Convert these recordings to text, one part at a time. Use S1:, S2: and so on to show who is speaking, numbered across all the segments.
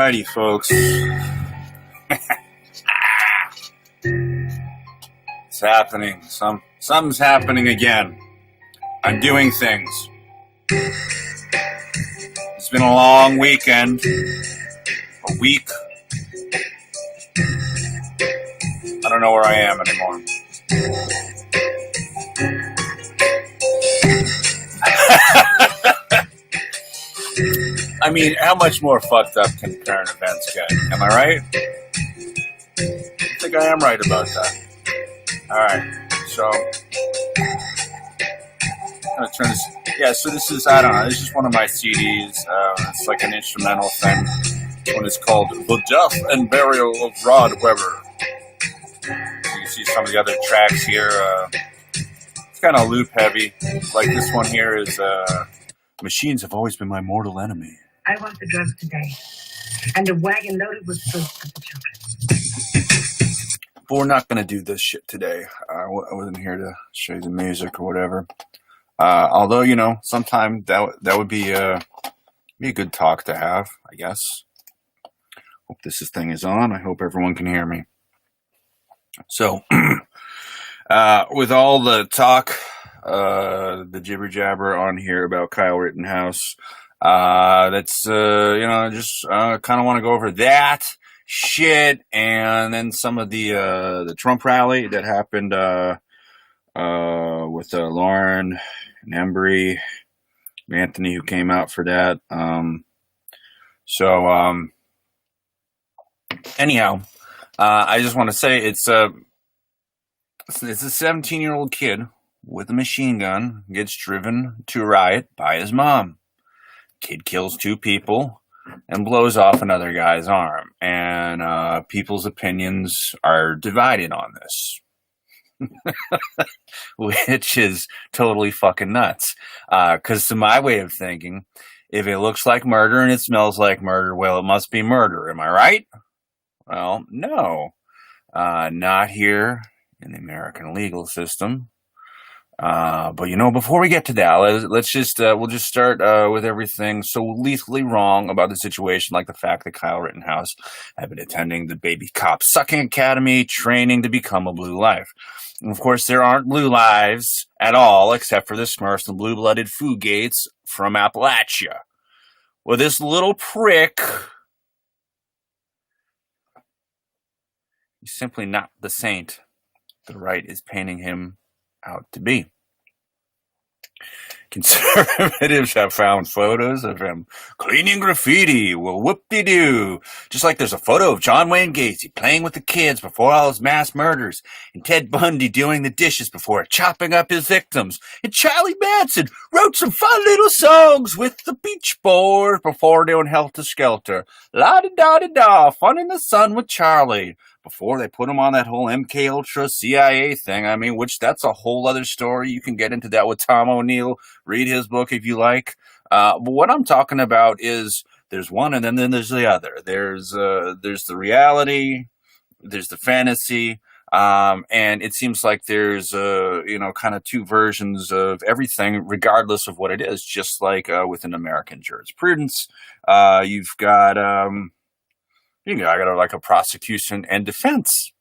S1: Alrighty, folks. It's happening. Something's happening again. I'm doing things. It's been a long weekend. A week. I don't know where I am anymore. I mean, how much more fucked up can current events get? Am I right? I think I am right about that. Alright, so I'm gonna turn this. Yeah, so this is, I don't know, this is one of my CDs. It's like an instrumental thing. This one is called The Death and Burial of RodWebber. You can see some of the other tracks here. It's kind of loop heavy. Like this one here is Machines Have Always Been My Mortal Enemy.
S2: I want the drugs today. And a wagon loaded with food for the children.
S1: But we're not going to do this shit today. I wasn't here to show you the music or whatever. Although, you know, sometime that would be a good talk to have, I guess. Hope this thing is on. I hope everyone can hear me. So, with all the talk, the jibber jabber on here about Kyle Rittenhouse, that's, just kind of want to go over that shit, and then some of the Trump rally that happened with Lauren and Embry, Anthony, who came out for that. Anyhow, I just want to say it's a 17-year-old kid with a machine gun gets driven to a riot by his mom. Kid kills 2 people and blows off another guy's arm. And people's opinions are divided on this. Which is totally fucking nuts. Because to my way of thinking, if it looks like murder and it smells like murder, well, it must be murder. Am I right? Well, no. Not here in the American legal system. But you know, before we get to that, we'll just start with everything so lethally wrong about the situation, like the fact that Kyle Rittenhouse had been attending the baby cop sucking academy, training to become a blue life. And of course, there aren't blue lives at all, except for the Smurfs and blue-blooded Fugates from Appalachia. Well, this little prick, he's simply not the saint the right is painting him out to be. Conservatives have found photos of him cleaning graffiti. Well, whoop-de-doo. Just like there's a photo of John Wayne Gacy playing with the kids before all his mass murders, and Ted Bundy doing the dishes before chopping up his victims, and Charlie Manson wrote some fun little songs with the Beach Boys before doing Helter Skelter. La-da-da-da-da, fun in the sun with Charlie. Before they put him on that whole MK Ultra CIA thing, I mean, which that's a whole other story. You can get into that with Tom O'Neill. Read his book if you like. But what I'm talking about is there's one and then there's the other. There's the reality, there's the fantasy, and it seems like there's kind of 2 versions of everything, regardless of what it is. Just like within American jurisprudence, you've got like a prosecution and defense,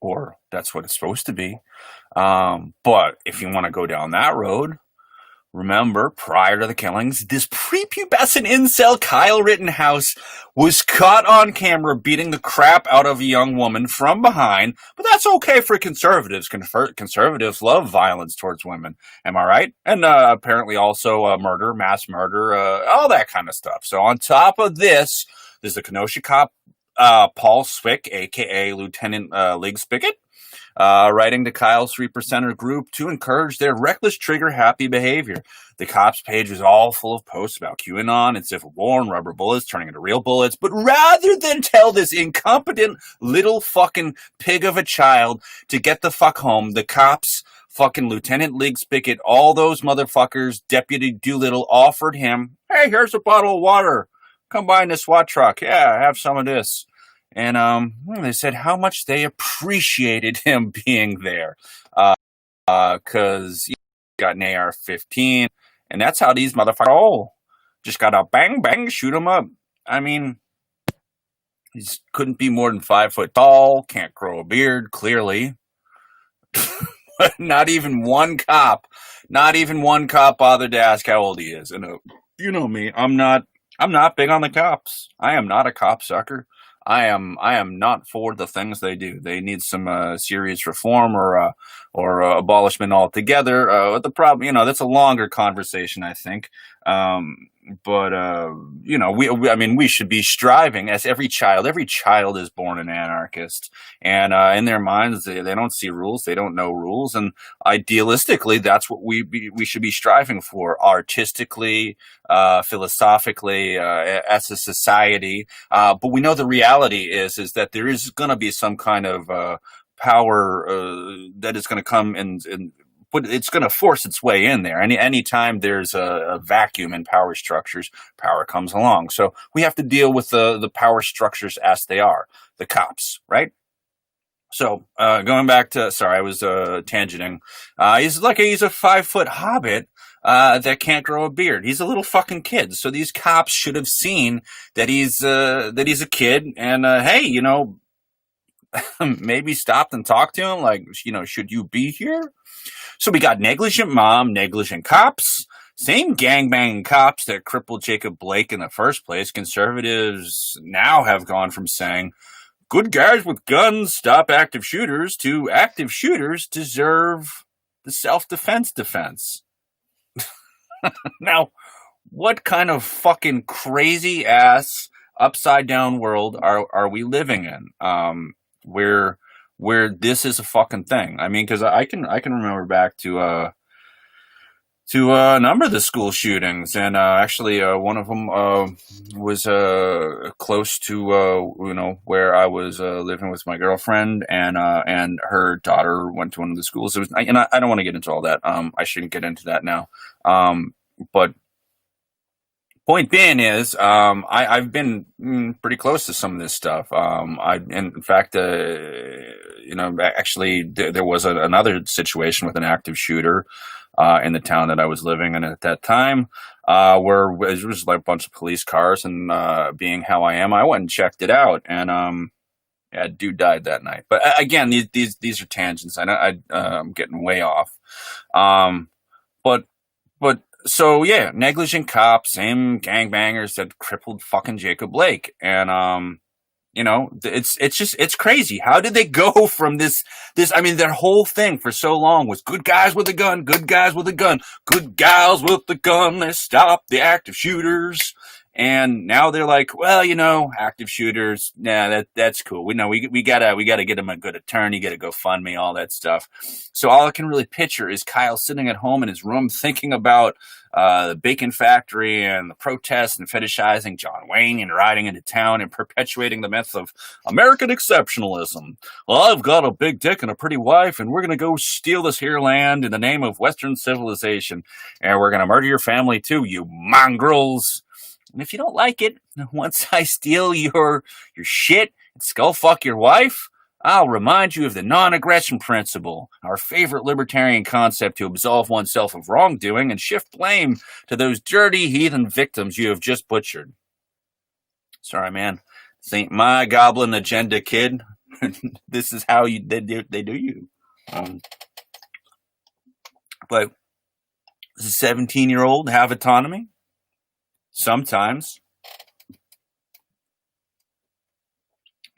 S1: or that's what it's supposed to be. But if you want to go down that road, remember, prior to the killings, this prepubescent incel Kyle Rittenhouse was caught on camera beating the crap out of a young woman from behind. But that's okay for conservatives. Conservatives love violence towards women. Am I right? And apparently also murder, mass murder, all that kind of stuff. So on top of this, there's the Kenosha cop, Paul Swick, a.k.a. Lieutenant Lig Spigot, writing to Kyle's 3%er group to encourage their reckless, trigger-happy behavior. The cops' page was all full of posts about QAnon and civil war and rubber bullets turning into real bullets. But rather than tell this incompetent little fucking pig of a child to get the fuck home, the cops, fucking Lieutenant Lig Spigot, all those motherfuckers, Deputy Doolittle, offered him, hey, here's a bottle of water. Come by in the SWAT truck. Yeah, have some of this. And they said how much they appreciated him being there. Because he got an AR-15. And that's how these motherfuckers roll. Just gotta bang, bang, shoot them up. I mean, he couldn't be more than 5 foot tall, can't grow a beard, clearly. Not even one cop bothered to ask how old he is. And you know me, I'm not big on the cops. I am not a cop sucker. I am not for the things they do. They need some serious reform or abolishment altogether. The problem, that's a longer conversation, I think. But I mean, we should be striving as every child is born an anarchist, and in their minds they don't see rules, they don't know rules, and idealistically that's what we should be striving for, artistically, philosophically, as a society. But we know the reality is that there is going to be some kind of power that is going to come and but it's going to force its way in there. Any time there's a vacuum in power structures, power comes along. So we have to deal with the power structures as they are, the cops, right? So going back to, sorry, I was tangenting. He's a 5 foot hobbit that can't grow a beard. He's a little fucking kid. So these cops should have seen that he's a kid, and hey, maybe stopped and talked to him, like, should you be here? So we got negligent mom, negligent cops, same gangbanging cops that crippled Jacob Blake in the first place. Conservatives now have gone from saying, good guys with guns stop active shooters, to active shooters deserve the self-defense defense. Now, what kind of fucking crazy ass upside down world are we living in? Where this is a fucking thing. I mean, because I can remember back to a number of the school shootings, and actually one of them was close to where I was living with my girlfriend, and her daughter went to one of the schools. I don't want to get into all that. I shouldn't get into that now. But point being is, I've been pretty close to some of this stuff. In fact, actually, there was another situation with an active shooter in the town that I was living in at that time, where it was like a bunch of police cars, and being how I am, I went and checked it out, and yeah, dude died that night. But again, these are tangents. I'm getting way off. But so yeah, negligent cops, same gangbangers that crippled fucking Jacob Blake, and it's crazy. How did they go from this? I mean, their whole thing for so long was good guys with a gun, good guys with a gun, good gals with the gun. They stop the active shooters. And now they're like, well, active shooters, nah, that's cool. We know we gotta get them a good attorney, get a GoFundMe, all that stuff. So all I can really picture is Kyle sitting at home in his room thinking about the bacon factory and the protests and fetishizing John Wayne and riding into town and perpetuating the myth of American exceptionalism. Well, I've got a big dick and a pretty wife, and we're gonna go steal this here land in the name of Western civilization, and we're gonna murder your family too, you mongrels. And if you don't like it, once I steal your shit and skull fuck your wife, I'll remind you of the non-aggression principle, our favorite libertarian concept to absolve oneself of wrongdoing and shift blame to those dirty heathen victims you have just butchered. Sorry, man. This ain't my goblin agenda, kid. This is how they do you. But does a 17-year-old have autonomy? Sometimes.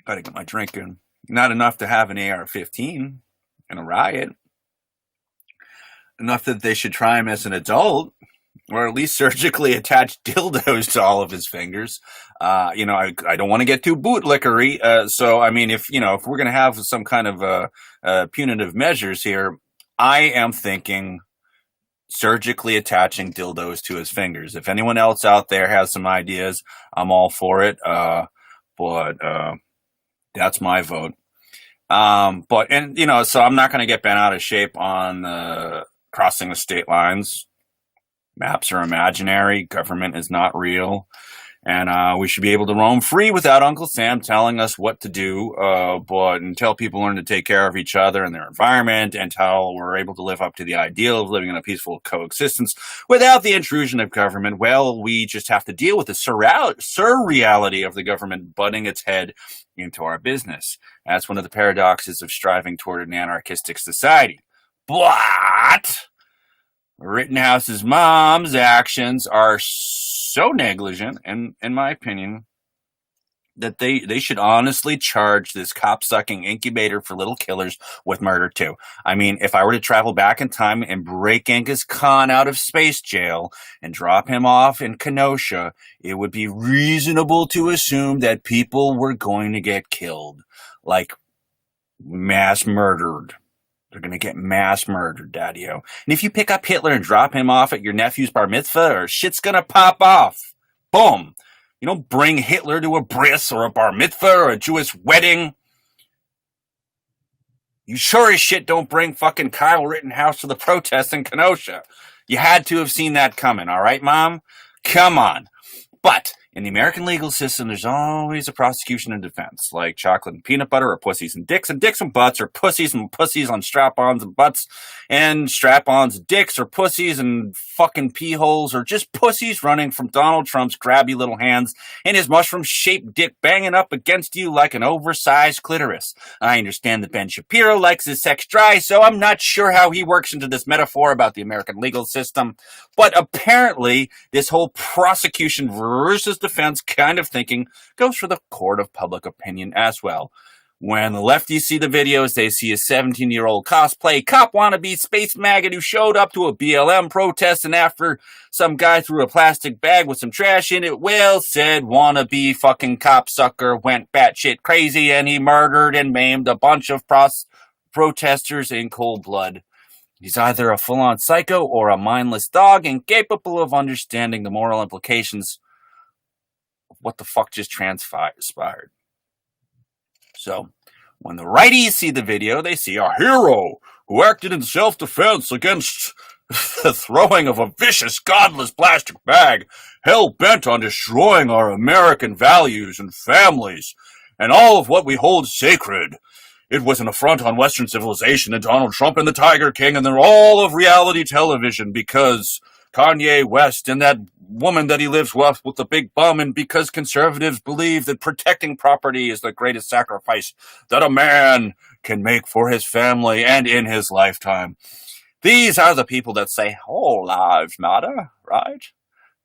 S1: Gotta get my drink in. Not enough to have an AR-15 in a riot. Enough that they should try him as an adult, or at least surgically attach dildos to all of his fingers. I don't want to get too bootlickery. So, I mean, if we're going to have some kind of punitive measures here, I am thinking surgically attaching dildos to his fingers. If anyone else out there has some ideas, I'm all for it. But that's my vote. So I'm not going to get bent out of shape on crossing the state lines. Maps are imaginary. Government is not real. And we should be able to roam free without Uncle Sam telling us what to do, but until people learn to take care of each other and their environment, until we're able to live up to the ideal of living in a peaceful coexistence without the intrusion of government, well, we just have to deal with the surreality of the government butting its head into our business. That's one of the paradoxes of striving toward an anarchistic society. But Rittenhouse's mom's actions are so negligent, and in my opinion, that they should honestly charge this cop-sucking incubator for little killers with murder too. I mean, if I were to travel back in time and break Genghis Khan out of space jail and drop him off in Kenosha, it would be reasonable to assume that people were going to get killed, like mass murdered. They're going to get mass murdered, Daddy-O. And if you pick up Hitler and drop him off at your nephew's bar mitzvah, or shit's going to pop off. Boom. You don't bring Hitler to a bris or a bar mitzvah or a Jewish wedding. You sure as shit don't bring fucking Kyle Rittenhouse to the protests in Kenosha. You had to have seen that coming, all right, Mom? Come on. But in the American legal system, there's always a prosecution and defense, like chocolate and peanut butter or pussies and dicks and butts, or pussies on strap-ons and butts, and strap-ons and dicks, or pussies and fucking pee holes, or just pussies running from Donald Trump's grabby little hands and his mushroom-shaped dick banging up against you like an oversized clitoris. I understand that Ben Shapiro likes his sex dry, so I'm not sure how he works into this metaphor about the American legal system, but apparently this whole prosecution versus defense kind of thinking goes for the court of public opinion as well. When the lefties see the videos, they see a 17-year-old cosplay cop wannabe space maggot who showed up to a BLM protest, and after some guy threw a plastic bag with some trash in it, well, said wannabe fucking cop sucker went batshit crazy and he murdered and maimed a bunch of protesters in cold blood. He's either a full-on psycho or a mindless dog, incapable of understanding the moral implications of what the fuck just transpired. So, when the righties see the video, they see a hero who acted in self-defense against the throwing of a vicious, godless plastic bag, hell-bent on destroying our American values and families, and all of what we hold sacred. It was an affront on Western civilization and Donald Trump and the Tiger King and they're all of reality television because Kanye West and that woman that he lives with the big bum, and because conservatives believe that protecting property is the greatest sacrifice that a man can make for his family and in his lifetime. These are the people that say all lives matter, right?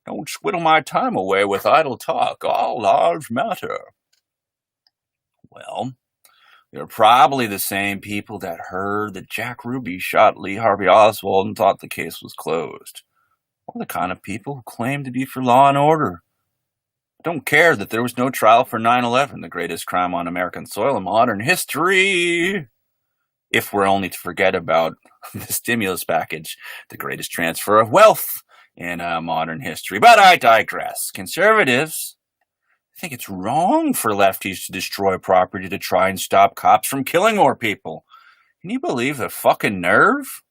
S1: Don't swindle my time away with idle talk. All lives matter. Well, they're probably the same people that heard that Jack Ruby shot Lee Harvey Oswald and thought the case was closed. Or the kind of people who claim to be for law and order. Don't care that there was no trial for 9/11, the greatest crime on American soil in modern history. If we're only to forget about the stimulus package, the greatest transfer of wealth in modern history. But I digress. Conservatives think it's wrong for lefties to destroy property to try and stop cops from killing more people. Can you believe the fucking nerve?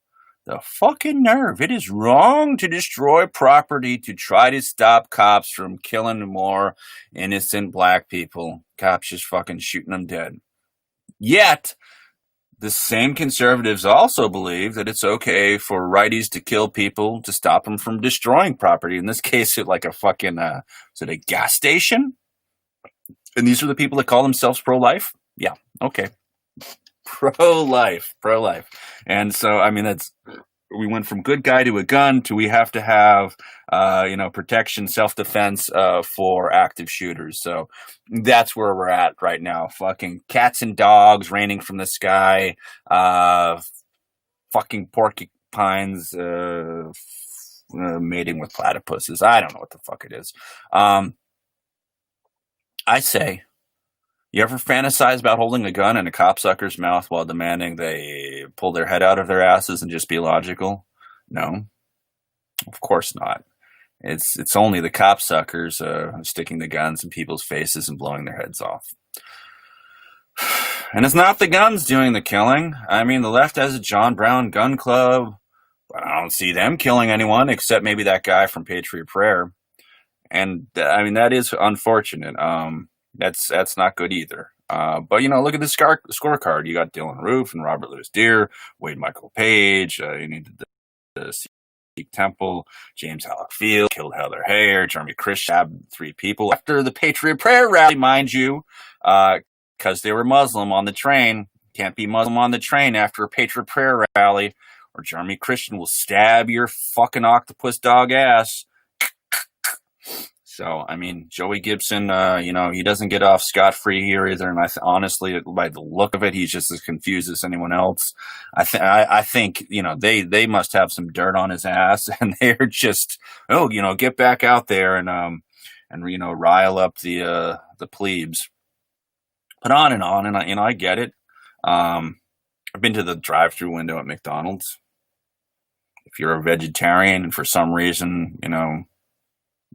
S1: The fucking nerve. It is wrong to destroy property to try to stop cops from killing more innocent black people. Cops just fucking shooting them dead. Yet, the same conservatives also believe that it's okay for righties to kill people to stop them from destroying property. In this case, it's like a fucking, is it a gas station? And these are the people that call themselves pro-life? Yeah, okay. Pro-life. And so, I mean, we went from good guy to a gun to we have to have, protection, self-defense for active shooters. So that's where we're at right now. Fucking cats and dogs raining from the sky, fucking porcupines mating with platypuses. I don't know what the fuck it is. I say, you ever fantasize about holding a gun in a copsucker's mouth while demanding they pull their head out of their asses and just be logical? No, of course not. It's only the copsuckers sticking the guns in people's faces and blowing their heads off. And it's not the guns doing the killing. I mean, the left has a John Brown gun club, but I don't see them killing anyone except maybe that guy from Patriot Prayer. And I mean, that is unfortunate. That's not good either. But look at the scorecard. You got Dylan Roof and Robert Louis Deere, Wade Michael Page. You needed the Sikh Temple, James Halleck Field, killed Heather Heyer, Jeremy Christian, 3 people after the Patriot Prayer rally, mind you, because they were Muslim on the train. Can't be Muslim on the train after a Patriot Prayer rally, or Jeremy Christian will stab your fucking octopus dog ass. So, I mean, Joey Gibson, he doesn't get off scot-free here either. And honestly, by the look of it, he's just as confused as anyone else. I think, they must have some dirt on his ass, and they're just, get back out there and rile up the plebes. But on, and I get it. I've been to the drive-through window at McDonald's. If you're a vegetarian and for some reason,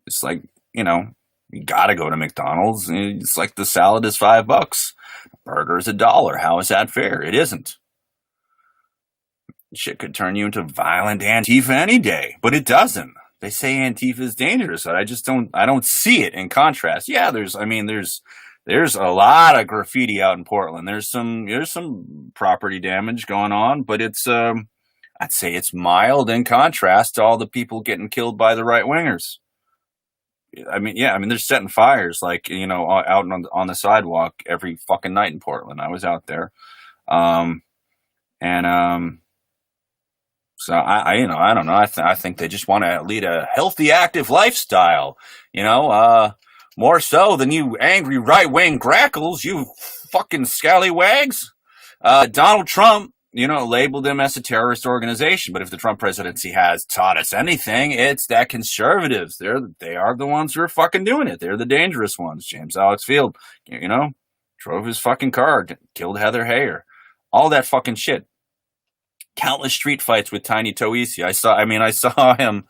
S1: it's like, you gotta go to McDonald's. It's like the salad is $5. Burger is $1. How is that fair? It isn't. Shit could turn you into violent Antifa any day, but it doesn't. They say Antifa is dangerous. I don't see it in contrast. Yeah, there's a lot of graffiti out in Portland. There's some property damage going on, but it's, I'd say it's mild in contrast to all the people getting killed by the right wingers. I mean, they're setting fires out on the sidewalk every fucking night in Portland. I was out there. So I don't know. I think they just want to lead a healthy, active lifestyle, more so than you angry right-wing grackles, you fucking scallywags. Donald Trump, labeled them as a terrorist organization. But if the Trump presidency has taught us anything, it's that conservatives, they are the ones who are fucking doing it. They're the dangerous ones. James Alex Field, drove his fucking car, killed Heather Heyer, all that fucking shit. Countless street fights with Tiny Toisi. I saw him,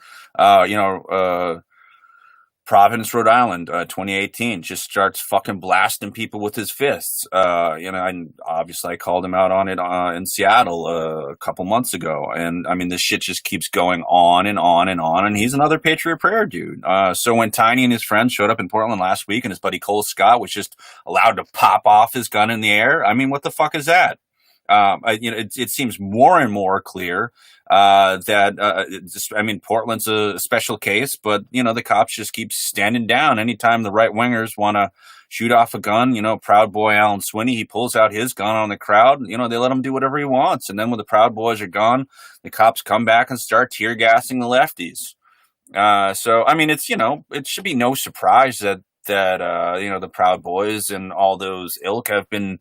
S1: Providence, Rhode Island, 2018, just starts fucking blasting people with his fists. And obviously I called him out on it in Seattle a couple months ago. And I mean, this shit just keeps going on and on and on. And he's another Patriot Prayer dude. So when Tiny and his friends showed up in Portland last week and his buddy Cole Scott was just allowed to pop off his gun in the air, I mean, what the fuck is that? It seems more and more clear that Portland's a special case, but the cops just keep standing down anytime the right wingers want to shoot off a gun. Proud Boy Alan Swinney, he pulls out his gun on the crowd. They let him do whatever he wants, and then when the Proud Boys are gone, the cops come back and start tear gassing the lefties. So I mean, it's it should be no surprise that the Proud Boys and all those ilk have been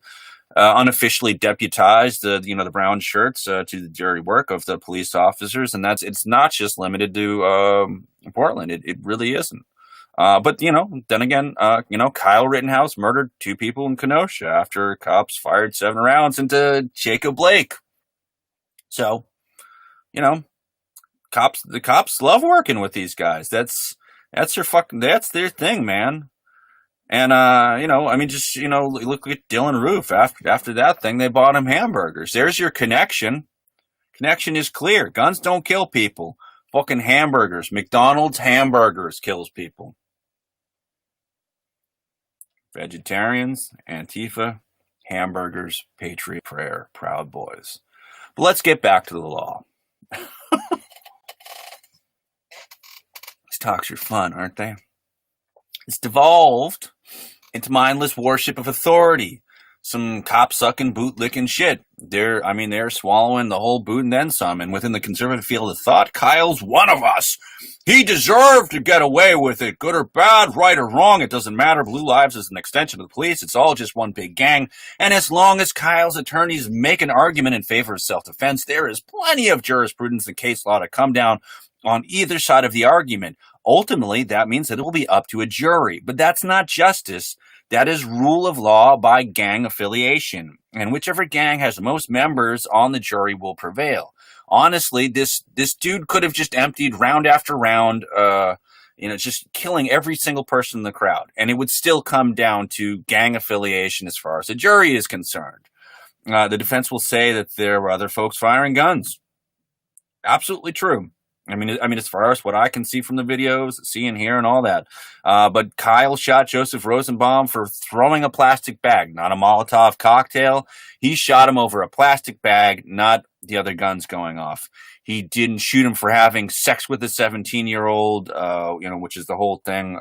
S1: unofficially deputized, the brown shirts to the dirty work of the police officers, and it's not just limited to Portland. It really isn't. But then again, Kyle Rittenhouse murdered 2 people in Kenosha after cops fired 7 rounds into Jacob Blake. So, the cops love working with these guys. That's their thing, man. And, look at Dylan Roof. After that thing, they bought him hamburgers. There's your connection. Connection is clear. Guns don't kill people. Fucking hamburgers. McDonald's hamburgers kills people. Vegetarians, Antifa, hamburgers, Patriot Prayer, Proud Boys. But let's get back to the law. These talks are fun, aren't they? It's devolved into mindless worship of authority. Some cop-sucking, boot-licking shit. They're swallowing the whole boot and then some. And within the conservative field of thought, Kyle's one of us. He deserved to get away with it. Good or bad, right or wrong, it doesn't matter. Blue Lives is an extension of the police. It's all just one big gang. And as long as Kyle's attorneys make an argument in favor of self-defense, there is plenty of jurisprudence and case law to come down on either side of the argument. Ultimately, that means that it will be up to a jury. But that's not justice. That is rule of law by gang affiliation. And whichever gang has the most members on the jury will prevail. Honestly, this dude could have just emptied round after round, just killing every single person in the crowd. And it would still come down to gang affiliation as far as the jury is concerned. The defense will say that there were other folks firing guns. Absolutely true. I mean, as far as what I can see from the videos, see and hear and all that. But Kyle shot Joseph Rosenbaum for throwing a plastic bag, not a Molotov cocktail. He shot him over a plastic bag, not the other guns going off. He didn't shoot him for having sex with a 17-year-old, which is the whole thing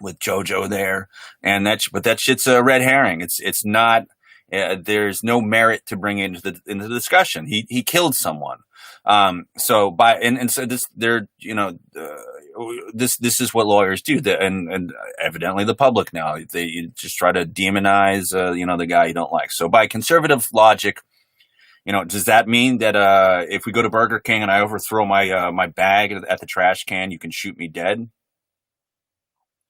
S1: with JoJo there. But that shit's a red herring. It's not. There's no merit to bring into the discussion. He killed someone. So this is what lawyers do, and evidently the public now, they just try to demonize the guy you don't like. So by conservative logic, does that mean that if we go to Burger King and I overthrow my bag at the trash can, you can shoot me dead?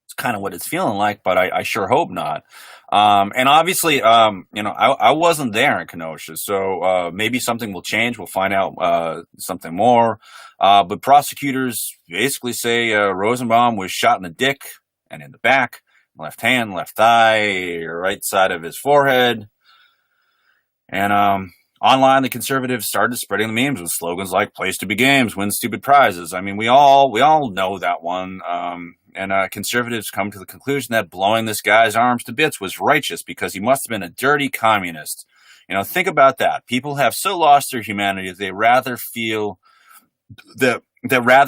S1: It's kind of what it's feeling like, but I sure hope not. And obviously, I wasn't there in Kenosha, so maybe something will change. We'll find out something more. But prosecutors basically say Rosenbaum was shot in the dick and in the back, left hand, left thigh, right side of his forehead. And online, the conservatives started spreading the memes with slogans like "Place to be games, win stupid prizes." I mean, we all know that one. And conservatives come to the conclusion that blowing this guy's arms to bits was righteous because he must have been a dirty communist. Think about that. People have so lost their humanity that they rather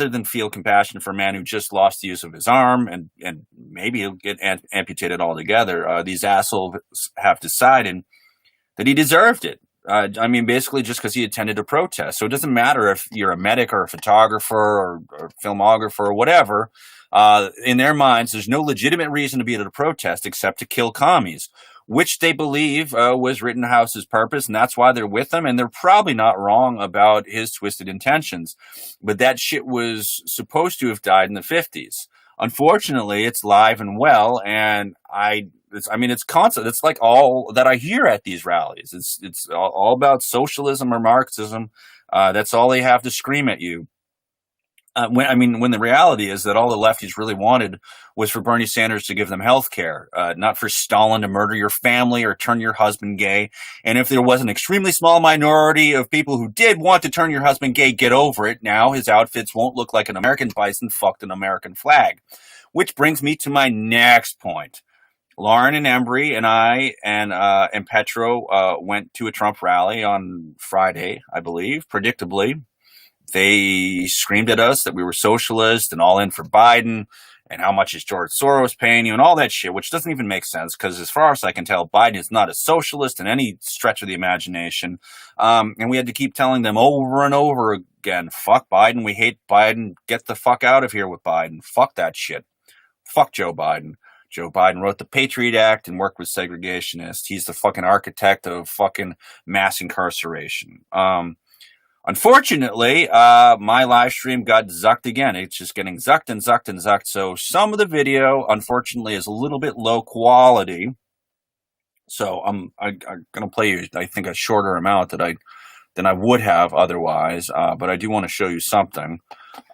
S1: than feel compassion for a man who just lost the use of his arm and maybe he'll get amputated altogether. These assholes have decided that he deserved it. Basically just because he attended a protest. So it doesn't matter if you're a medic or a photographer or filmographer or whatever. In their minds, there's no legitimate reason to be at a protest except to kill commies, which they believe was Rittenhouse's purpose, and that's why they're with him. And they're probably not wrong about his twisted intentions. But that shit was supposed to have died in the 50s. Unfortunately, it's live and well, and it's constant. It's like all that I hear at these rallies. It's all about socialism or Marxism. That's all they have to scream at you. When the reality is that all the lefties really wanted was for Bernie Sanders to give them health care, not for Stalin to murder your family or turn your husband gay. And if there was an extremely small minority of people who did want to turn your husband gay, get over it. Now his outfits won't look like an American bison fucked an American flag. Which brings me to my next point. Lauren and Embry and I and Petro went to a Trump rally on Friday, I believe, predictably. They screamed at us that we were socialist and all in for Biden and how much is George Soros paying you and all that shit, which doesn't even make sense because as far as I can tell, Biden is not a socialist in any stretch of the imagination. And we had to keep telling them over and over again, fuck Biden, we hate Biden, get the fuck out of here with Biden, fuck that shit, fuck Joe Biden. Joe Biden wrote the Patriot Act and worked with segregationists. He's the fucking architect of fucking mass incarceration. Unfortunately, my live stream got zucked again. It's just getting zucked and zucked and zucked. So some of the video, unfortunately, is a little bit low quality. So I'm going to play you, I think, a shorter amount than I would have otherwise. But I do want to show you something.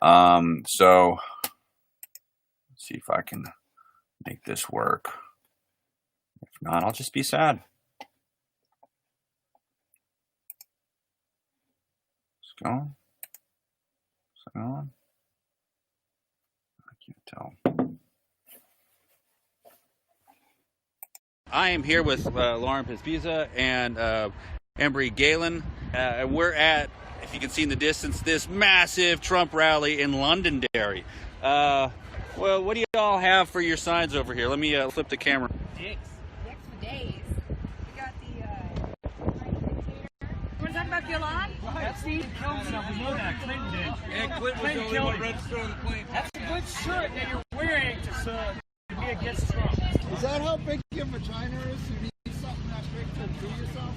S1: So let's see if I can make this work. If not, I'll just be sad. Go on. I can't tell. I am here with Lauren Pespisa and Embry Galen. We're at, if you can see in the distance, this massive Trump rally in Londonderry. Well, what do you all have for your signs over here? Let me flip the camera.
S3: Dicks for days. We got the want to talk about Galen?
S4: That's Steve Clinton. We know that. Clinton did.
S3: Yeah,
S4: Clinton killed him. That's a good shirt that you're wearing to be against Trump.
S5: Is that how big your vagina is? You need something that big to do yourself?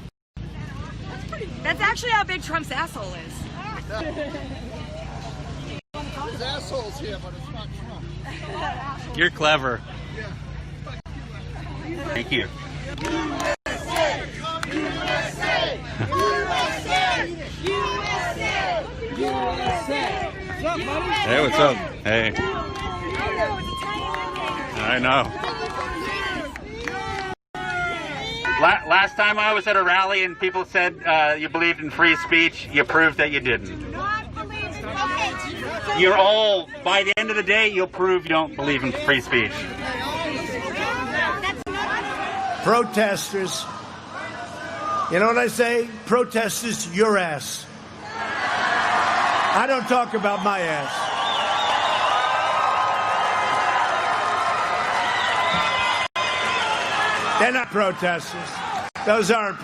S3: That's actually how big Trump's asshole is.
S5: There's assholes here, but it's not Trump.
S1: You're clever.
S5: Yeah.
S1: Thank you.
S5: USA! USA! USA! USA! What's up, buddy?
S1: Hey, what's up? Hey. I know. Last time I was at a rally and people said you believed in free speech, you proved that you didn't.
S3: Do not believe in
S6: you're all, by the end of the day, you'll prove you don't believe in free speech.
S7: Protesters, you know what I say? Protesters, your ass. I don't talk about my ass. They're not protesters. Those aren't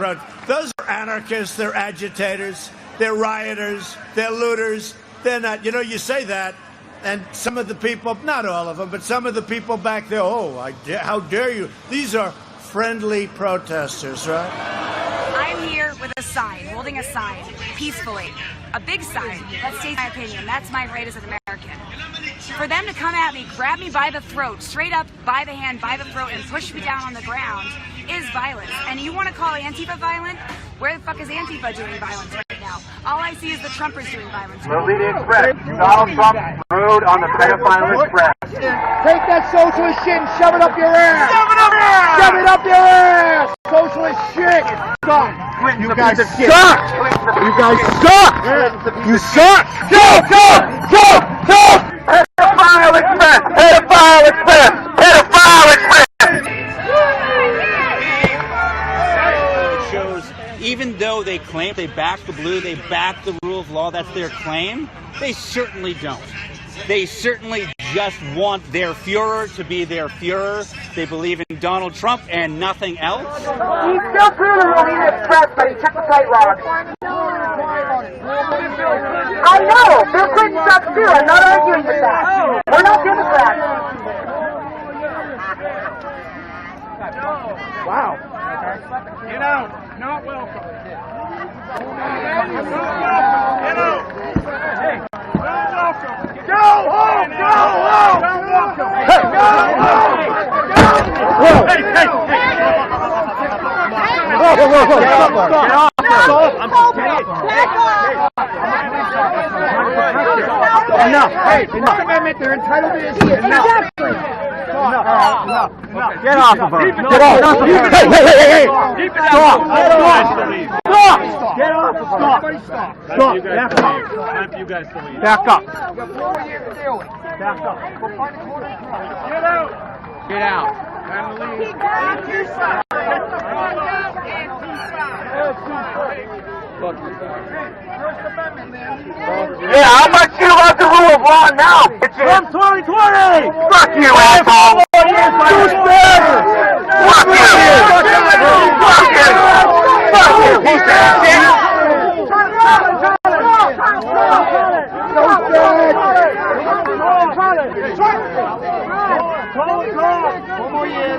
S7: those are anarchists. They're agitators. They're rioters. They're looters. They're not. You know, you say that, and some of the people, not all of them, but some of the people back there, how dare you? These are friendly protesters, right?
S3: I'm here with a sign, holding a sign, peacefully. A big sign that states my opinion. That's my right as an American. For them to come at me, grab me by the throat, straight up by the hand, by the throat, and push me down on the ground is violence. And you want to call Antifa violent? Where the fuck is Antifa doing violence right now? All I see is the Trumpers doing violence.
S8: Movie The Express. Donald Trump rode on the pedophile express.
S5: Take that socialist shit and shove it up your ass! Shove it up your ass! Shove it up your ass! Socialist shit! You guys suck! You guys suck! You suck! Go! Go! Go! Go!
S8: Pedophile express! Pedophile express! Pedophile express!
S6: Even though they claim they back the blue, they back the rule of law, that's their claim, they certainly don't. They certainly just want their Fuhrer to be their Fuhrer. They believe in Donald Trump and nothing else.
S2: He's still through the Movie The Express, but he took the tight rock. I know! Bill Clinton sucks too. I'm not arguing with that. We're not Democrats.
S5: Wow.
S4: Get out. Not welcome. Get out. Hey, not welcome. Go home. Go home. Not welcome. Hey, go home. Hey, hey,
S5: Whoa. Get off. Enough. Hey, enough. Amendment. They're entitled to this shit. Exactly. Enough. Get off of her. Get off. Hey.
S4: keep it
S5: Stop.
S4: out.
S5: Stop. Get off. Stop. Stop. Back up.
S4: Time for you guys to leave.
S5: Back up.
S4: Back up. Get out.
S5: Get out.
S4: Time to leave.
S8: Yeah, how much you love the rule of law now?
S5: Trump 2020!
S8: Fuck you, asshole! Fuck you! Fuck you! Fuck you, piece of shit!
S5: One more year.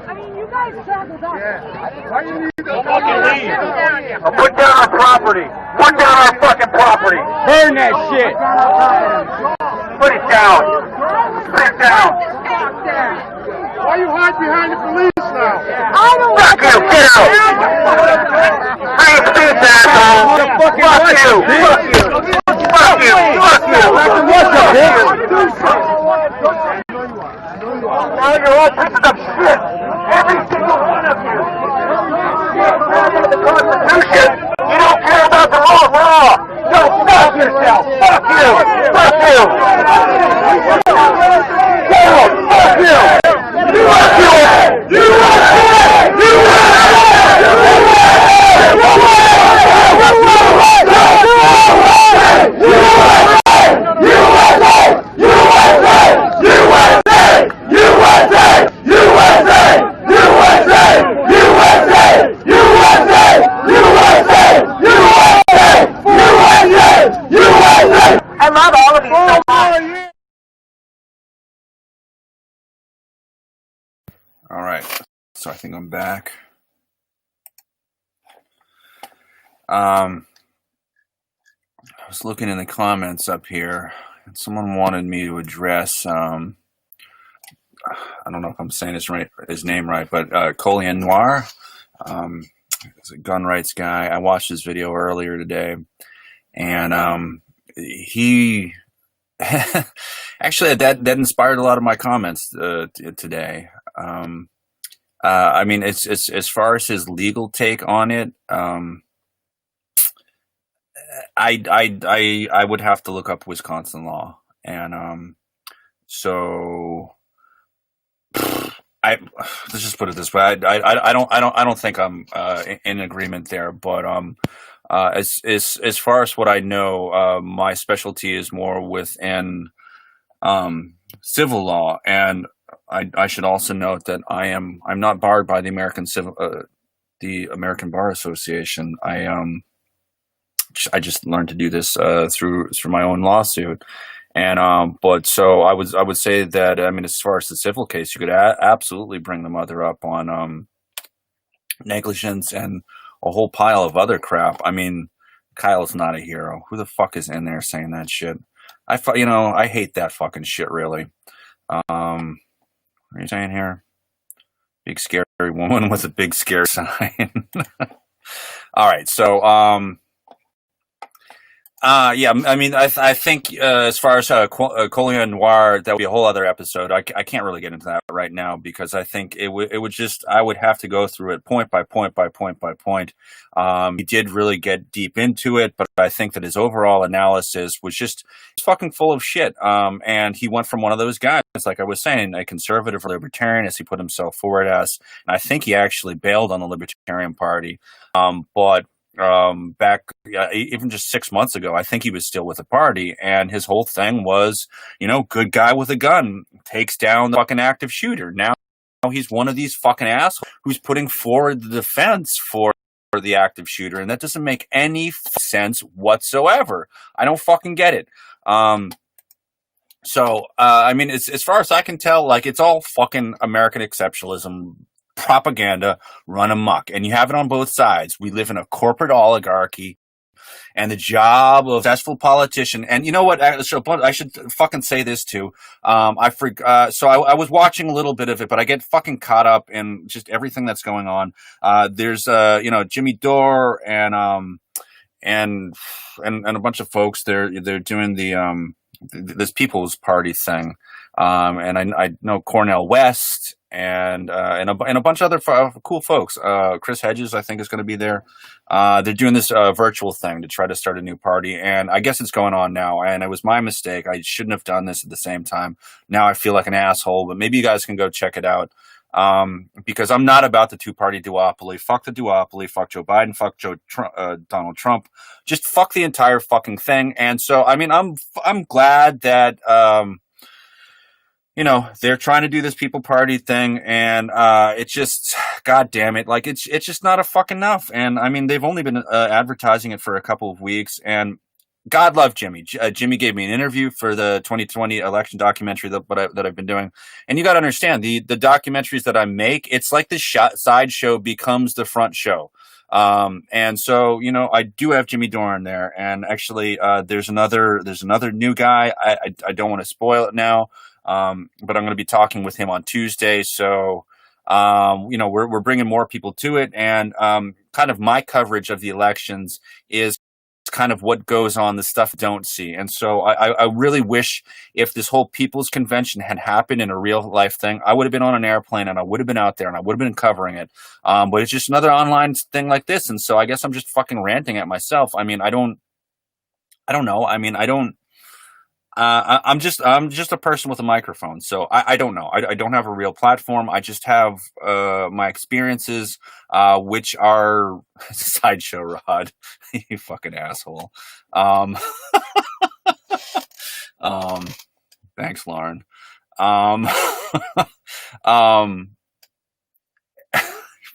S2: I mean, you guys talk about
S5: Why you need to
S8: Put down our property! Put down our fucking property!
S5: burn that shit?
S8: Put it down! Put it down!
S5: Why you hide behind the police now?
S2: I don't
S8: Fuck you! Get out! Free speech, asshole! Fuck you! Fuck you! Fuck you! Fuck you! Now you're all pieces of shit! Every single one of you! You can't care about the Constitution! You don't care about the rule of law! Don't stop yourself! Fuck you! Fuck you! Down! Fuck you! Fuck you! I love all of you so much.
S1: All right, so I think I'm back. I was looking in the comments up here, and someone wanted me to address. I don't know if I'm saying his name right, but Colin Noir. He's a gun rights guy. I watched his video earlier today, and he actually that inspired a lot of my comments today. I mean, it's as far as his legal take on it. I would have to look up Wisconsin law, and so I let's just put it this way. I don't think I'm in agreement there, but as far as what I know, my specialty is more within civil law, and I should also note that I'm not barred by the American Bar Association. I just learned to do this through my own lawsuit, and but so I would say that, I mean, as far as the civil case, you could absolutely bring the mother up on negligence and a whole pile of other crap. I mean, Kyle's not a hero. Who the fuck is in there saying that shit? I hate that fucking shit, really. What are you saying here? Big scary woman with a big scary sign. All right, so yeah, I mean, I think as far as Collier Noir, that would be a whole other episode. I can't really get into that right now because I think it would just, I would have to go through it point by point by point by point. He did really get deep into it, but I think that his overall analysis was just fucking full of shit. And he went from one of those guys, like I was saying, a conservative libertarian, as he put himself forward as, and I think he actually bailed on the Libertarian Party. But back even just 6 months ago, I think he was still with the party, and his whole thing was, good guy with a gun takes down the fucking active shooter. Now he's one of these fucking assholes who's putting forward the defense for the active shooter, and that doesn't make any sense whatsoever. I don't fucking get it. So I mean, as far as I can tell, like, it's all fucking American exceptionalism propaganda run amok, and you have it on both sides. We live in a corporate oligarchy, and the job of a successful politician, and you know what, I should fucking say this too. So I was watching a little bit of it, but I get fucking caught up in just everything that's going on. There's Jimmy Dore and a bunch of folks. They're doing the this People's Party thing, and I know Cornel West and a bunch of other cool folks. Chris Hedges, I think, is going to be there. They're doing this virtual thing to try to start a new party, and I guess it's going on now. And it was my mistake. I shouldn't have done this at the same time. Now I feel like an asshole, but maybe you guys can go check it out. Because I'm not about the two-party duopoly. Fuck the duopoly. Fuck Joe Biden. Fuck Donald Trump. Just fuck the entire fucking thing. And so, I mean, I'm glad that they're trying to do this people party thing, and it's just, god damn it, like, it's just not a fuck enough. And I mean, they've only been advertising it for a couple of weeks, and God love Jimmy. Jimmy gave me an interview for the 2020 election documentary that I've been doing. And you got to understand, the documentaries that I make, it's like the side show becomes the front show. And so, I do have Jimmy Doran there. And actually, there's another new guy. I don't want to spoil it now. But I'm going to be talking with him on Tuesday. So, we're bringing more people to it. And kind of my coverage of the elections is kind of what goes on, the stuff I don't see. And so I really wish, if this whole People's Convention had happened in a real life thing, I would have been on an airplane and I would have been out there and I would have been covering it. But it's just another online thing like this. And so I guess I'm just fucking ranting at myself. I mean, I don't know. I mean, I'm just a person with a microphone. So I don't know. I don't have a real platform. I just have my experiences, which are sideshow Rod. You fucking asshole. Thanks, Lauren. You're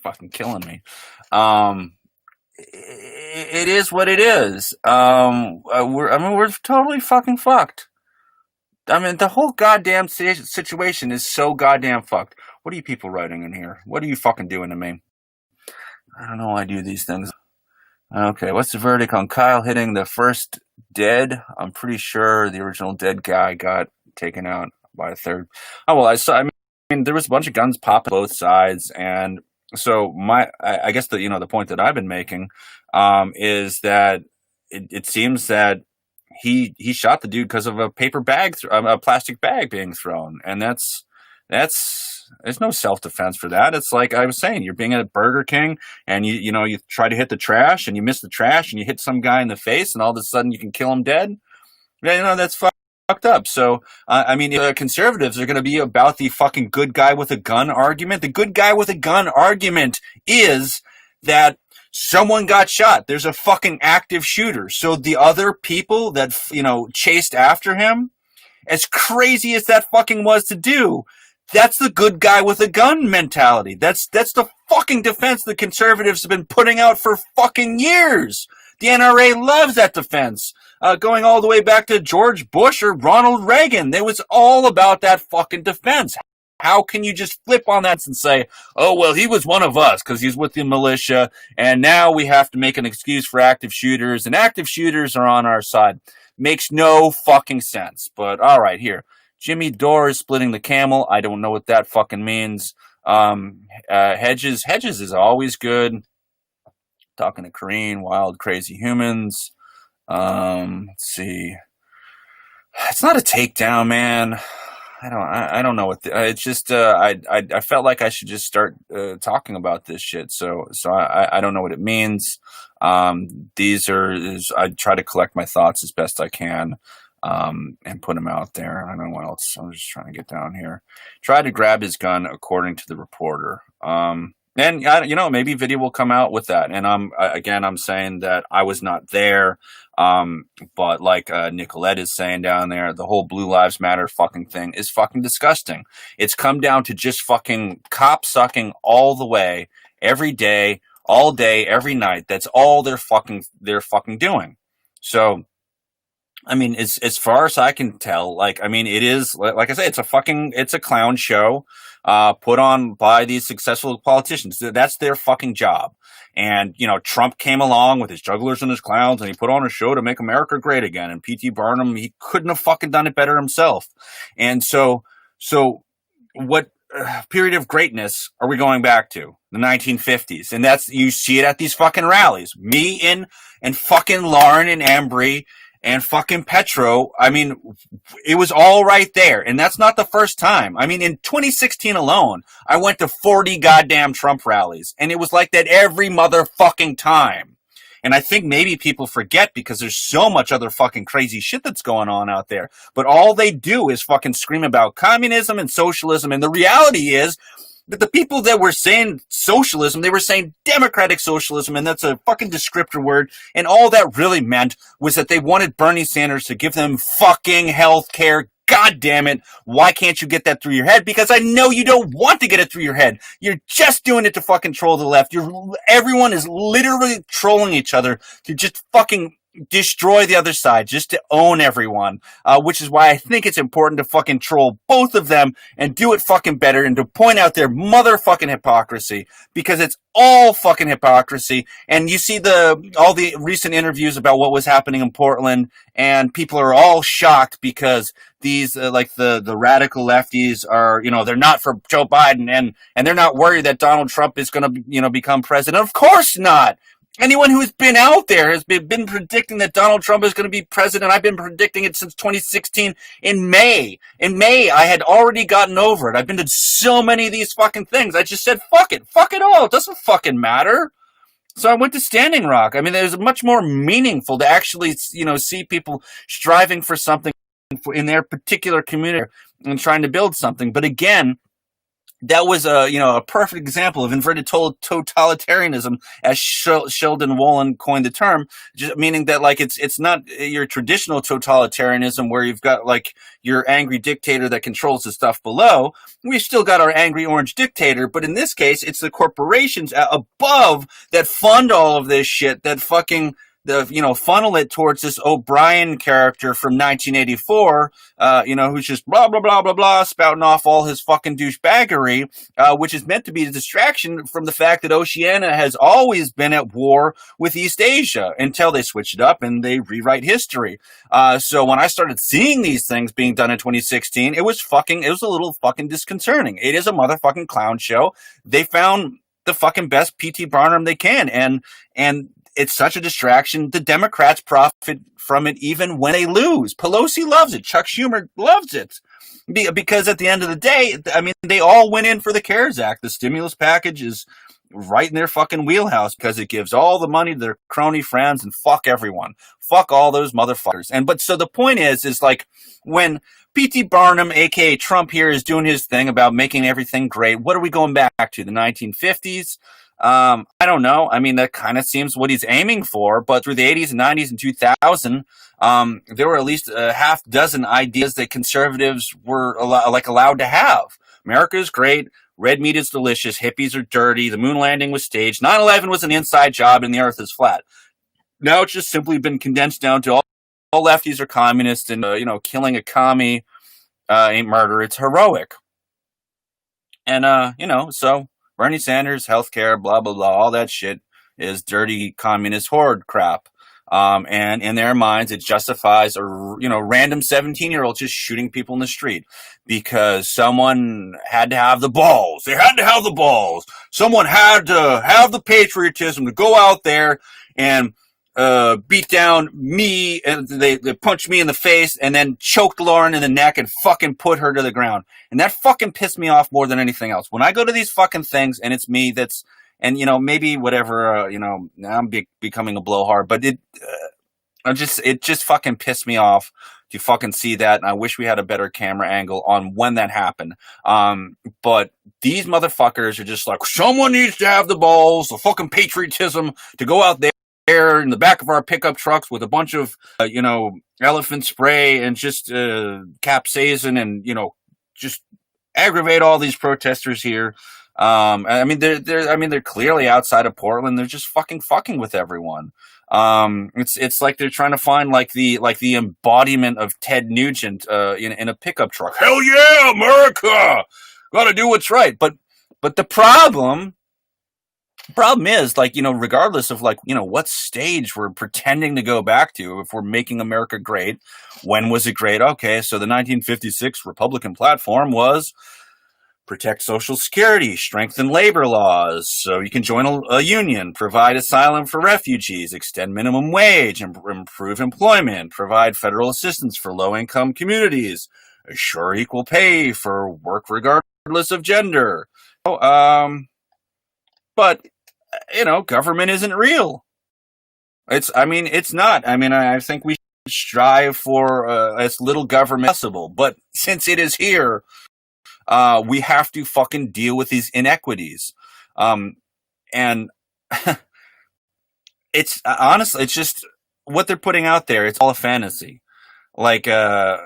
S1: fucking killing me. It is what it is. We're totally fucking fucked. I mean, the whole goddamn situation is so goddamn fucked. What are you people writing in here? What are you fucking doing to me? I don't know why I do these things. Okay, what's the verdict on Kyle hitting the first dead? I'm pretty sure the original dead guy got taken out by a third. Oh, well, I mean, there was a bunch of guns popping both sides, and so I guess the point that I've been making is that it seems that he shot the dude because of a paper bag, a plastic bag being thrown, and that's There's no self-defense for that. It's like I was saying, you're being at Burger King and you try to hit the trash and you miss the trash and you hit some guy in the face and all of a sudden you can kill him dead. That's fucked up. So, conservatives are going to be about the fucking good guy with a gun argument. The good guy with a gun argument is that someone got shot. There's a fucking active shooter. So the other people that, chased after him, as crazy as that fucking was to do, that's the good guy with a gun mentality. That's the fucking defense the conservatives have been putting out for fucking years. The NRA loves that defense. Going all the way back to George Bush or Ronald Reagan. It was all about that fucking defense. How can you just flip on that and say, oh, well, he was one of us because he's with the militia, and now we have to make an excuse for active shooters, and active shooters are on our side. Makes no fucking sense. But all right, here. Jimmy Dore is splitting the camel. I don't know what that fucking means. Hedges is always good. Talking to Kareen, wild, crazy humans. Let's see. It's not a takedown, man. I don't know what it's just. I felt like I should just start talking about this shit. So I don't know what it means. I try to collect my thoughts as best I can, and put them out there. I don't know what else. I'm just trying to get down here. Tried to grab his gun, according to the reporter. And maybe video will come out with that. And I'm saying that I was not there. But like Nicolette is saying down there, the whole Blue Lives Matter fucking thing is fucking disgusting. It's come down to just fucking cop sucking all the way, every day, all day, every night. That's all they're fucking doing. So, as far as I can tell, it is, like I say, it's a clown show, put on by these successful politicians. That's their fucking job. And, Trump came along with his jugglers and his clowns, and he put on a show to make America great again. And P.T. Barnum, he couldn't have fucking done it better himself. And so what period of greatness are we going back to? The 1950s. And you see it at these fucking rallies. Me and fucking Lauren and Embry and fucking Petro. It was all right there. And that's not the first time. In 2016 alone, I went to 40 goddamn Trump rallies. And it was like that every motherfucking time. And I think maybe people forget because there's so much other fucking crazy shit that's going on out there. But all they do is fucking scream about communism and socialism. And the reality is that the people that were saying socialism, they were saying democratic socialism, and that's a fucking descriptor word. And all that really meant was that they wanted Bernie Sanders to give them fucking health care. God damn it. Why can't you get that through your head? Because I know you don't want to get it through your head. You're just doing it to fucking troll the left. Everyone is literally trolling each other to just fucking destroy the other side, just to own everyone, which is why I think it's important to fucking troll both of them and do it fucking better and to point out their motherfucking hypocrisy, because it's all fucking hypocrisy. And you see all the recent interviews about what was happening in Portland, and people are all shocked because these the radical lefties are, they're not for Joe Biden, and they're not worried that Donald Trump is going to become president. Of course not. Anyone who's been out there has been predicting that Donald Trump is going to be president. I've been predicting it since 2016 in May. In May, I had already gotten over it. I've been to so many of these fucking things. I just said, fuck it. Fuck it all. It doesn't fucking matter. So I went to Standing Rock. There's much more meaningful to actually, see people striving for something in their particular community and trying to build something. But again, that was a perfect example of inverted totalitarianism, as Sheldon Wolin coined the term, just meaning that it's not your traditional totalitarianism where you've got your angry dictator that controls the stuff below. We've still got our angry orange dictator, but in this case, it's the corporations above that fund all of this shit that fucking funnel it towards this O'Brien character from 1984, who's just blah, blah, blah, blah, blah, spouting off all his fucking douchebaggery, which is meant to be a distraction from the fact that Oceania has always been at war with East Asia until they switch it up and they rewrite history. So when I started seeing these things being done in 2016, it was a little fucking disconcerting. It is a motherfucking clown show. They found the fucking best P.T. Barnum they can, and it's such a distraction. The Democrats profit from it even when they lose. Pelosi loves it. Chuck Schumer loves it. Because at the end of the day, I mean, they all went in for the CARES Act. The stimulus package is right in their fucking wheelhouse because it gives all the money to their crony friends and fuck everyone. Fuck all those motherfuckers. But so the point is like when P.T. Barnum, aka Trump here, is doing his thing about making everything great, what are we going back to? The 1950s? I don't know. I mean, that kind of seems what he's aiming for, but through the 80s and 90s and 2000, there were at least a half dozen ideas that conservatives were allowed to have. America is great. Red meat is delicious. Hippies are dirty. The moon landing was staged. 9/11 was an inside job and the earth is flat. Now it's just simply been condensed down to all lefties are communists and, killing a commie ain't murder. It's heroic. And, so Bernie Sanders, healthcare, blah, blah, blah, all that shit is dirty communist horde crap. And in their minds, it justifies a, random 17-year-old just shooting people in the street because someone had to have the balls. They had to have the balls. Someone had to have the patriotism to go out there and beat down me, and they punched me in the face and then choked Lauren in the neck and fucking put her to the ground. And that fucking pissed me off more than anything else. When I go to these fucking things and it's me that's, and, maybe whatever, now I'm becoming a blowhard, but it just fucking pissed me off to fucking see that. And I wish we had a better camera angle on when that happened. But these motherfuckers are just like, someone needs to have the balls, the fucking patriotism to go out there in the back of our pickup trucks with a bunch of, elephant spray and just capsaicin and, just aggravate all these protesters here. They're clearly outside of Portland. They're just fucking with everyone. It's like they're trying to find like the embodiment of Ted Nugent in a pickup truck. Hell yeah, America! Gotta do what's right. But the problem is, regardless of what stage we're pretending to go back to, if we're making America great, when was it great? Okay, so the 1956 Republican platform was protect Social Security, strengthen labor laws so you can join a union, provide asylum for refugees, extend minimum wage, improve employment, provide federal assistance for low-income communities, assure equal pay for work regardless of gender. But government isn't real. It's not. I think we should strive for as little government as possible. But since it is here, we have to fucking deal with these inequities. And it's honestly, it's just what they're putting out there. It's all a fantasy. Daddy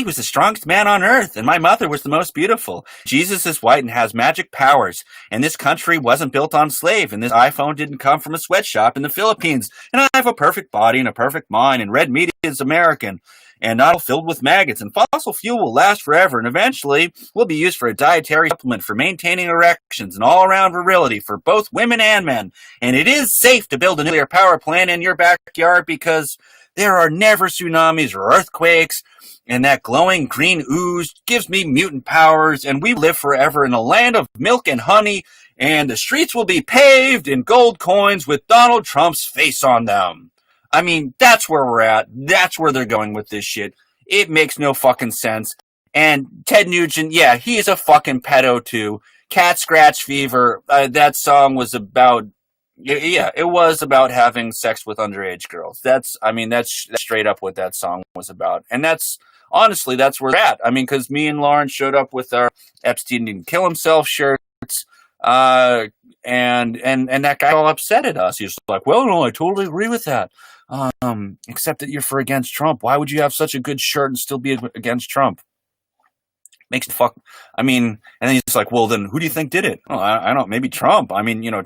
S1: was the strongest man on earth, and my mother was the most beautiful. Jesus is white and has magic powers, and this country wasn't built on slave, and this iPhone didn't come from a sweatshop in the Philippines, and I have a perfect body and a perfect mind, and red meat is American, and not filled with maggots, and fossil fuel will last forever, and eventually will be used for a dietary supplement for maintaining erections and all-around virility for both women and men, and it is safe to build a nuclear power plant in your backyard because there are never tsunamis or earthquakes, and that glowing green ooze gives me mutant powers, and we live forever in a land of milk and honey, and the streets will be paved in gold coins with Donald Trump's face on them. I mean, that's where we're at. That's where they're going with this shit. It makes no fucking sense. And Ted Nugent, yeah, he is a fucking pedo too. Cat Scratch Fever, that song was about... Yeah, it was about having sex with underage girls. That's straight up what that song was about. And that's where we're at. Because me and Lauren showed up with our Epstein didn't kill himself shirts, and that guy all upset at us. He was like, well, no, I totally agree with that. Except that you're against Trump. Why would you have such a good shirt and still be against Trump? Makes the fuck. And then he's like, well, then who do you think did it? Oh, I don't. Maybe Trump.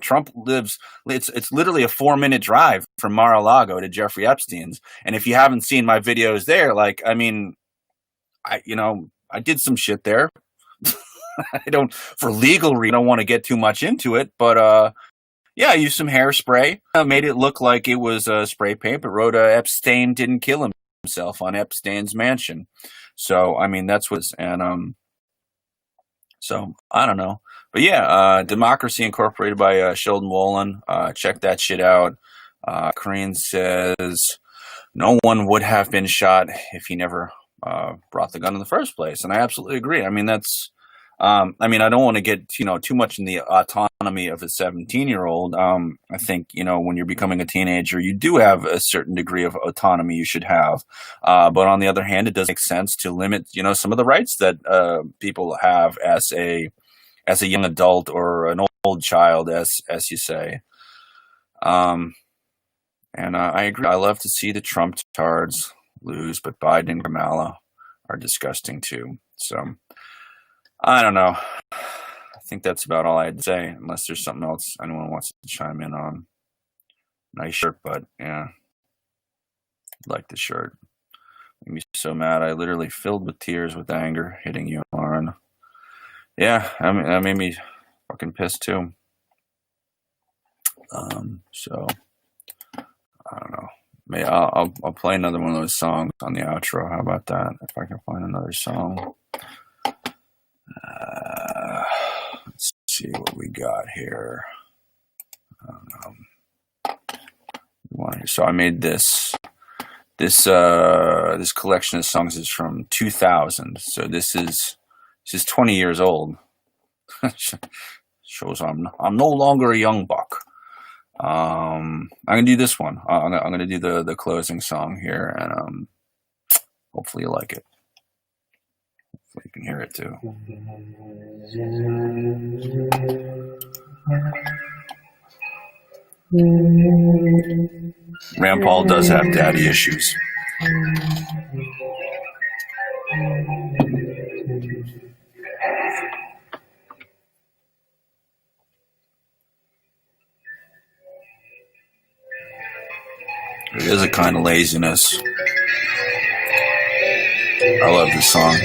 S1: Trump lives. It's literally a 4-minute drive from Mar-a-Lago to Jeffrey Epstein's. And if you haven't seen my videos there, I did some shit there. For legal reasons, I don't want to get too much into it, but yeah, I used some hairspray. Made it look like it was spray paint, but wrote Epstein didn't kill himself on Epstein's mansion. So, that's what's, and, so, I don't know. But yeah, Democracy Incorporated by Sheldon Wolin. Check that shit out. Kareen says, no one would have been shot if he never, brought the gun in the first place. And I absolutely agree. I mean, that's, I don't want to get, too much in the autonomy of a 17-year-old. I think, when you're becoming a teenager, you do have a certain degree of autonomy you should have. But on the other hand, it does make sense to limit, some of the rights that people have as a young adult or an old child, as you say. And I agree. I love to see the Trump tards lose, but Biden and Kamala are disgusting too. So I don't know. I think that's about all I had to say, unless there's something else anyone wants to chime in on. Nice shirt, but yeah, I like the shirt. Made me so mad. I literally filled with tears with anger hitting you, Lauren. Yeah, that made me fucking pissed too. So I don't know. Maybe I'll play another one of those songs on the outro. How about that? If I can find another song. Let's see what we got here. So I made this collection of songs is from 2000. So this is 20 years old. Shows I'm no longer a young buck. I'm gonna do this one. I'm gonna do the closing song here, and hopefully you like it. Hopefully you can hear it too. Rand Paul does have daddy issues. It is a kind of laziness. I love this song.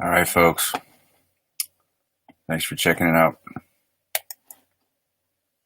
S1: All right, folks. Thanks for checking it out.